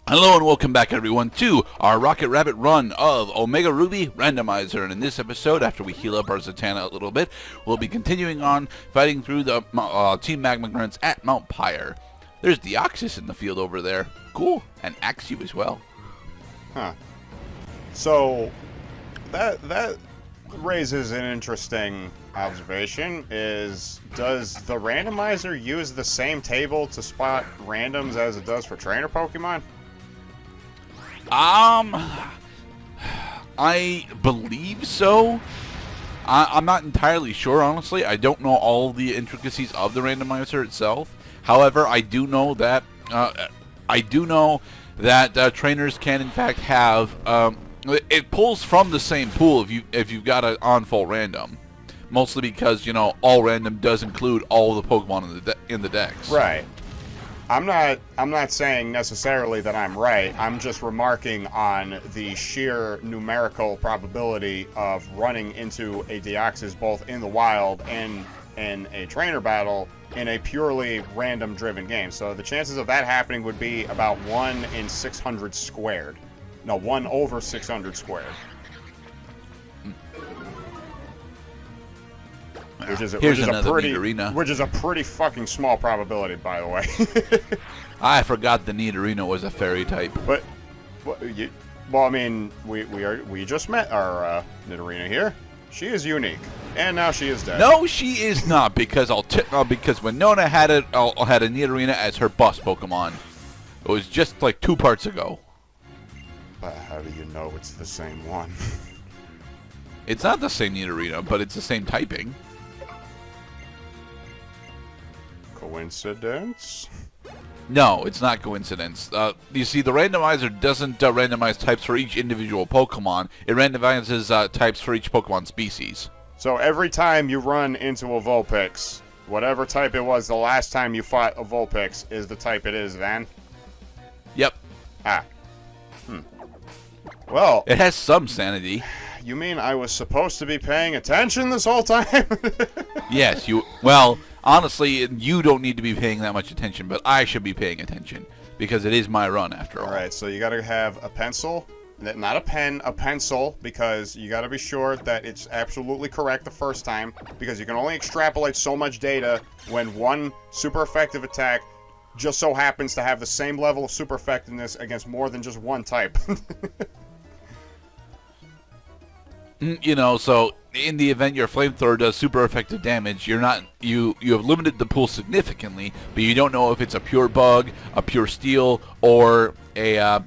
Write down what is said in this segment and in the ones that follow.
Hello and welcome back everyone to our Rocket Rabbit run of Omega Ruby Randomizer, and in this episode, after we heal up our Zatanna a little bit, we'll be continuing on fighting through the Team Magma Grunts at Mount Pyre. There's Deoxys in the field over there. Cool. And Axew as well. Huh. So, that raises an interesting observation, does the randomizer use the same table to spot randoms as it does for trainer Pokemon? I believe so. I'm not entirely sure, honestly. I don't know all the intricacies of the randomizer itself. However, I do know that trainers can in fact have it pulls from the same pool if you've got an on-full random. Mostly because, you know, all random does include all the Pokemon in the decks. Right. I'm not saying necessarily that I'm right. I'm just remarking on the sheer numerical probability of running into a Deoxys both in the wild and in a trainer battle in a purely random-driven game. So the chances of that happening would be about 1 in 600 squared. No, 1 over 600 squared. Which is a pretty fucking small probability, by the way. I forgot the Nidorino was a fairy type. But, well, I mean, we just met our Nidorino here. She is unique, and now she is dead. No, she is not, because because when Nona had a Nidorino as her boss Pokemon, it was just like 2 parts ago. How do you know it's the same one? It's not the same Nidorino, but it's the same typing. Coincidence? No, it's not coincidence. You see, the randomizer doesn't randomize types for each individual Pokemon. It randomizes types for each Pokemon species. So every time you run into a Vulpix, whatever type it was the last time you fought a Vulpix is the type it is then? Yep. Ah. Well... It has some sanity. You mean I was supposed to be paying attention this whole time? Yes, well, honestly, you don't need to be paying that much attention, but I should be paying attention, because it is my run, after all. Alright, so you gotta have a pencil, not a pen, a pencil, because you gotta be sure that it's absolutely correct the first time, because you can only extrapolate so much data when one super effective attack just so happens to have the same level of super effectiveness against more than just one type. You know, so in the event your flamethrower does super effective damage, you have limited the pool significantly, but you don't know if it's a pure bug, a pure steel, or a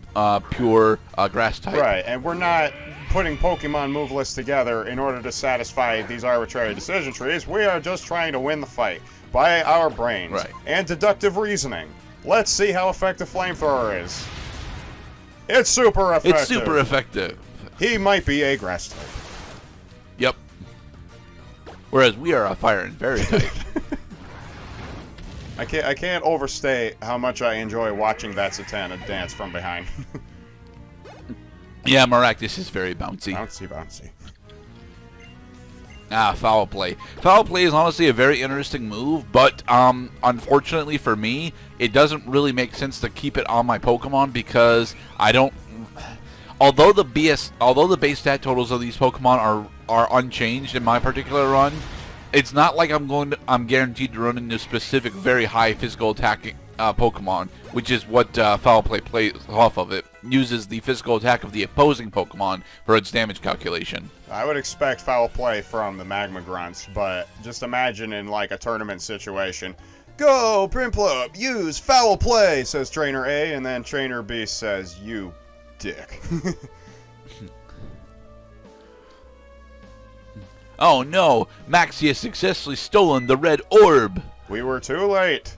pure grass type. Right, and we're not putting Pokemon move lists together in order to satisfy these arbitrary decision trees. We are just trying to win the fight by our brains and deductive reasoning. Let's see how effective flamethrower is. It's super effective. It's super effective. He might be a grass type. Yep. Whereas we are a fire and fairy type. I can't overstate how much I enjoy watching that Zatanna dance from behind. Yeah, Maractus is very bouncy. Bouncy. Foul play. Foul play is honestly a very interesting move, but unfortunately for me, it doesn't really make sense to keep it on my Pokemon because I don't. Although the base stat totals of these Pokemon are unchanged in my particular run, it's not like I'm guaranteed to run into specific very high physical attacking Pokemon, which is what Foul Play plays off of. It uses the physical attack of the opposing Pokemon for its damage calculation. I would expect Foul Play from the Magma Grunts, but just imagine in like a tournament situation. Go, Prinplup, use Foul Play, says Trainer A, and then Trainer B says, you dick. Oh no, Maxie has successfully stolen the red orb. We were too late.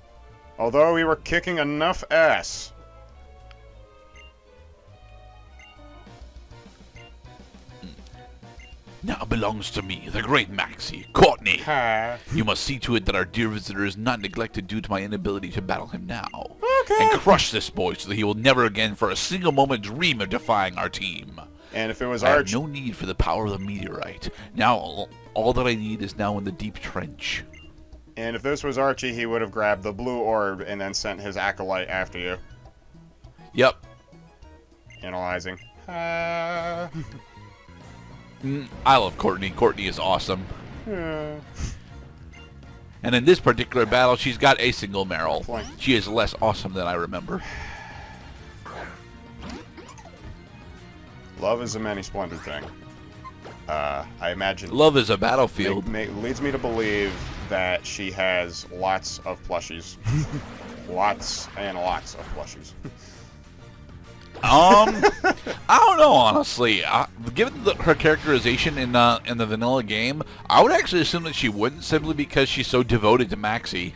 Although we were kicking enough ass. Now belongs to me, the great Maxie. Courtney! Ha. You must see to it that our dear visitor is not neglected due to my inability to battle him now. Okay. And crush this boy so that he will never again for a single moment dream of defying our team. And if it was I Arch... have no need for the power of the meteorite. Now, all that I need is now in the deep trench. And if this was Archie, he would have grabbed the blue orb and then sent his acolyte after you. Yep. Analyzing. I love Courtney. Courtney is awesome. And in this particular battle, she's got a single Meryl. She is less awesome than I remember. Love is a many splendored thing. I imagine... Love is a battlefield. Leads me to believe that she has lots of plushies. Lots and lots of plushies. I don't know, honestly. Given her characterization in the vanilla game, I would actually assume that she wouldn't, simply because she's so devoted to Maxie.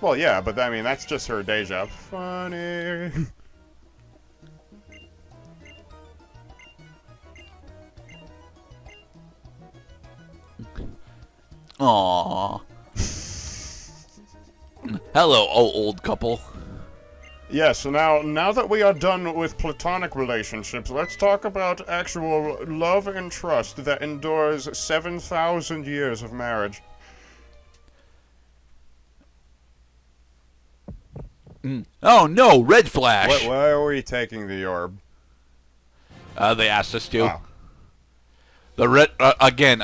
Well, yeah, but I mean, that's just her day job. Funny. Aww. Hello, old couple. Yeah, so now that we are done with platonic relationships, let's talk about actual love and trust that endures 7,000 years of marriage. Oh no, red flash! Why are we taking the orb? They asked us to. Oh. The red, again,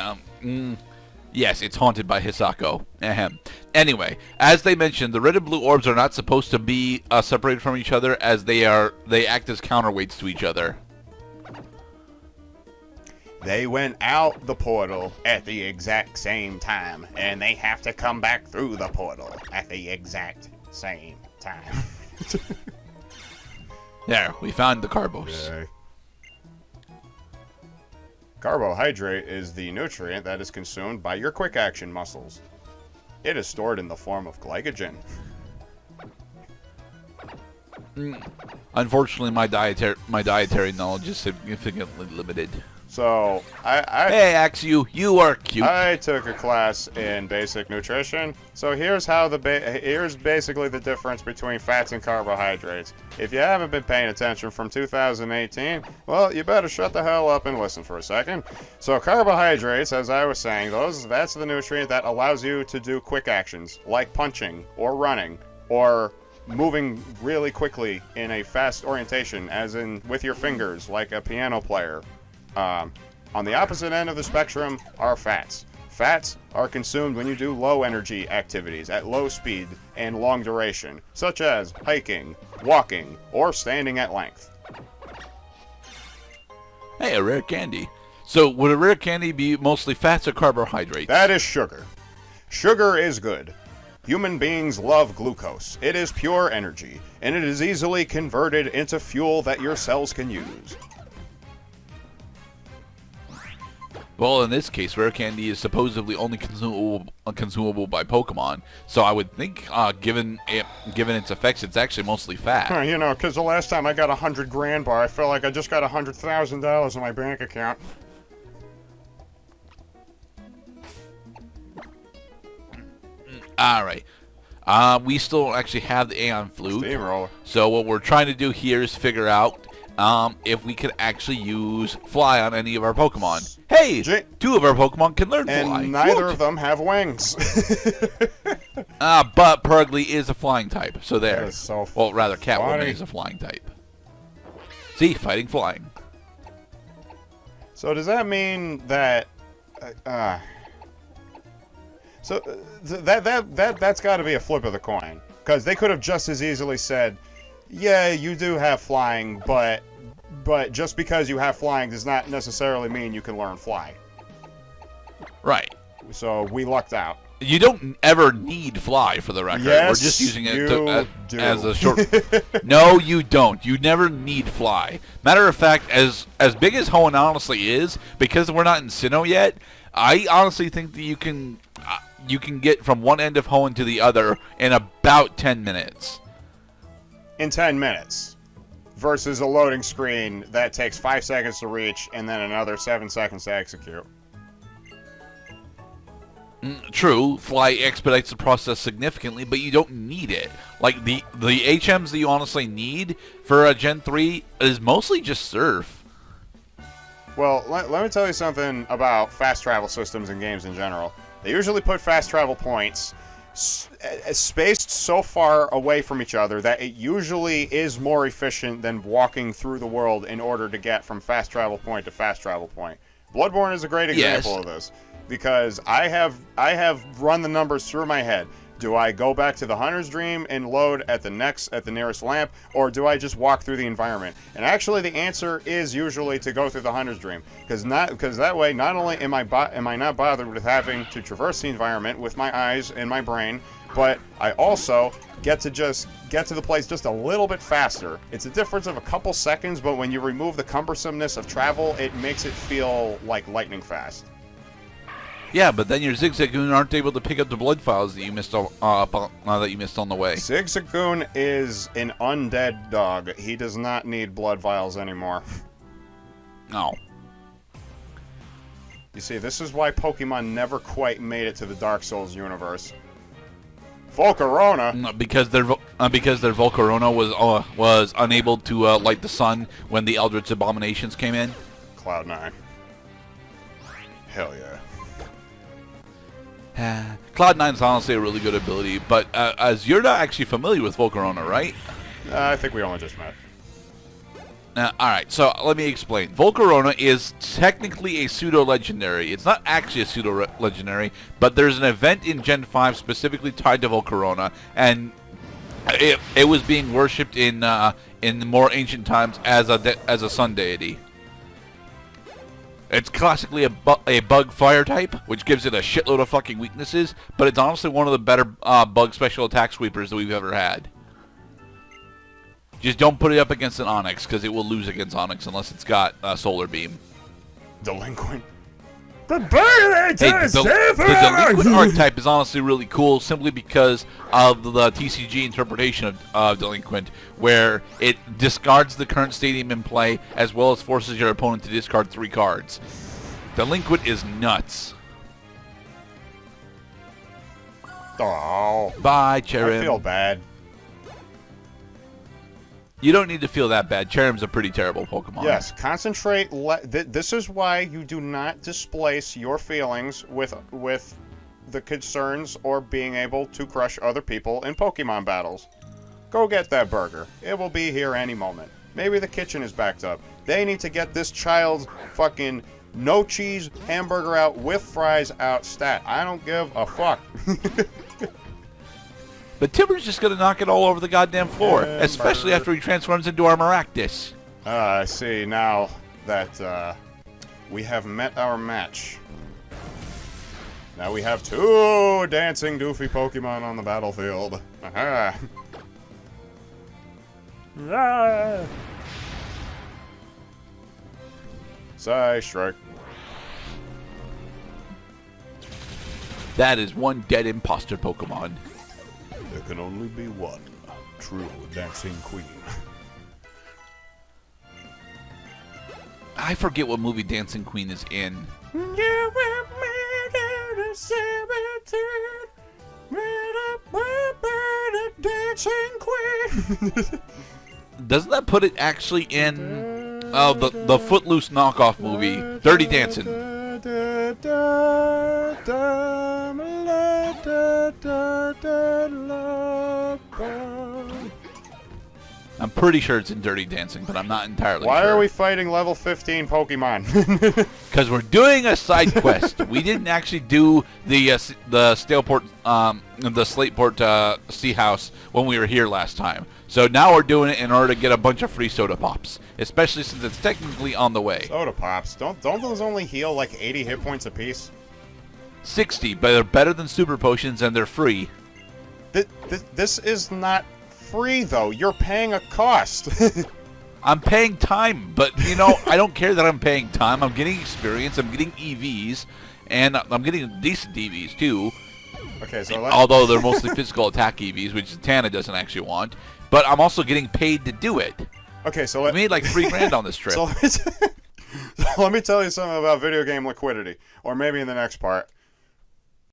yes, it's haunted by Hisako. Ahem. Anyway, as they mentioned, the red and blue orbs are not supposed to be separated from each other, as they act as counterweights to each other. They went out the portal at the exact same time, and they have to come back through the portal at the exact same time. There, we found the carbos. Yay. Carbohydrate is the nutrient that is consumed by your quick action muscles. It is stored in the form of glycogen. Unfortunately, my dietary knowledge is significantly limited. So, Hey, Axu, you are cute. I took a class in basic nutrition. So here's how here's basically the difference between fats and carbohydrates. If you haven't been paying attention from 2018, well, you better shut the hell up and listen for a second. So carbohydrates, as I was saying, that's the nutrient that allows you to do quick actions like punching or running or moving really quickly in a fast orientation, as in with your fingers, like a piano player. On the opposite end of the spectrum are fats. Fats are consumed when you do low energy activities at low speed and long duration, such as hiking, walking, or standing at length. Hey, a rare candy. So would a rare candy be mostly fats or carbohydrates? That is sugar. Sugar is good. Human beings love glucose. It is pure energy, and it is easily converted into fuel that your cells can use. Well, in this case, rare candy is supposedly only consumable by Pokemon, so I would think, given its effects, it's actually mostly fat. You know, because the last time I got a 100 grand bar, I felt like I just got $100,000 in my bank account. All right. We still actually have the Aeon Flute. Steamroller. So what we're trying to do here is figure out if we can actually use Fly on any of our Pokemon. Hey! Two of our Pokemon can learn Fly. And neither of them have wings. But Purugly is a flying type, so there. That is so well, rather, Catwoman funny. is a flying type. See? Fighting flying. So does that mean that... So that's got to be a flip of the coin. Because they could have just as easily said, yeah, you do have flying, but just because you have flying does not necessarily mean you can learn fly. Right. So we lucked out. You don't ever need Fly, for the record. Yes, we're just using it as a short... No, you don't. You never need Fly. Matter of fact, as big as Hoenn honestly is, because we're not in Sinnoh yet, I honestly think that you can get from one end of Hoenn to the other in about 10 minutes. In 10 minutes. Versus a loading screen that takes 5 seconds to reach and then another 7 seconds to execute. True, Fly expedites the process significantly, but you don't need it. Like, the HMs that you honestly need for a Gen 3 is mostly just Surf. Well, let me tell you something about fast travel systems and games in general. They usually put fast travel points spaced so far away from each other that it usually is more efficient than walking through the world in order to get from fast travel point to fast travel point. Bloodborne is a great example of this, because I have run the numbers through my head. Do I go back to the Hunter's Dream and load at the nearest lamp, or do I just walk through the environment? And actually, the answer is usually to go through the Hunter's Dream, because that way, not only am I not bothered with having to traverse the environment with my eyes and my brain, but I also get to the place just a little bit faster. It's a difference of a couple seconds, but when you remove the cumbersomeness of travel, it makes it feel like lightning fast. Yeah, but then your Zigzagoon aren't able to pick up the blood files that you missed on the way. Zigzagoon is an undead dog. He does not need blood vials anymore. No. You see, this is why Pokemon never quite made it to the Dark Souls universe. Volcarona. Because their Volcarona was unable to light the sun when the Eldritch Abominations came in. Cloud9. Hell yeah. Cloud9 is honestly a really good ability, but as you're not actually familiar with Volcarona, right? I think we only just met. Alright, so let me explain. Volcarona is technically a pseudo-legendary. It's not actually a pseudo-legendary, but there's an event in Gen 5 specifically tied to Volcarona, and it was being worshipped in more ancient times as a sun deity. It's classically a bug fire type, which gives it a shitload of fucking weaknesses, but it's honestly one of the better bug special attack sweepers that we've ever had. Just don't put it up against an Onyx, because it will lose against Onyx unless it's got Solar Beam. Delinquent. The Delinquent archetype is honestly really cool, simply because of the TCG interpretation of Delinquent, where it discards the current stadium in play, as well as forces your opponent to discard 3 cards. Delinquent is nuts. Oh. Bye, Cherim. I feel bad. You don't need to feel that bad. Cherim's a pretty terrible Pokemon. Yes, concentrate. This is why you do not displace your feelings with the concerns or being able to crush other people in Pokemon battles. Go get that burger. It will be here any moment. Maybe the kitchen is backed up. They need to get this child's fucking no cheese hamburger out with fries out stat. I don't give a fuck. But Timber's just going to knock it all over the goddamn floor, especially after he transforms into our Maractus. I see now that we have met our match. Now we have 2 dancing doofy Pokemon on the battlefield. Aha! Ah. Psy-Strike. That is one dead imposter Pokemon. There can only be one true dancing queen. I forget what movie Dancing Queen is in. Dancing queen. Doesn't that put it actually in the Footloose knockoff movie, Dirty Dancing? I'm pretty sure it's in Dirty Dancing, but I'm not entirely sure. Why are we fighting level 15 Pokemon? Because we're doing a side quest. We didn't actually do the Slateport Sea House when we were here last time. So now we're doing it in order to get a bunch of free soda pops, especially since it's technically on the way. Soda pops? Don't those only heal like 80 hit points apiece? 60, but they're better than super potions and they're free. This is not free though. You're paying a cost. I'm paying time, but you know, I don't care that I'm paying time. I'm getting experience, I'm getting EVs, and I'm getting decent EVs too. Okay, so although they're mostly physical attack EVs, which Tana doesn't actually want. But I'm also getting paid to do it. Okay, so we made like $3,000 on this trip. So let me tell you something about video game liquidity, or maybe in the next part.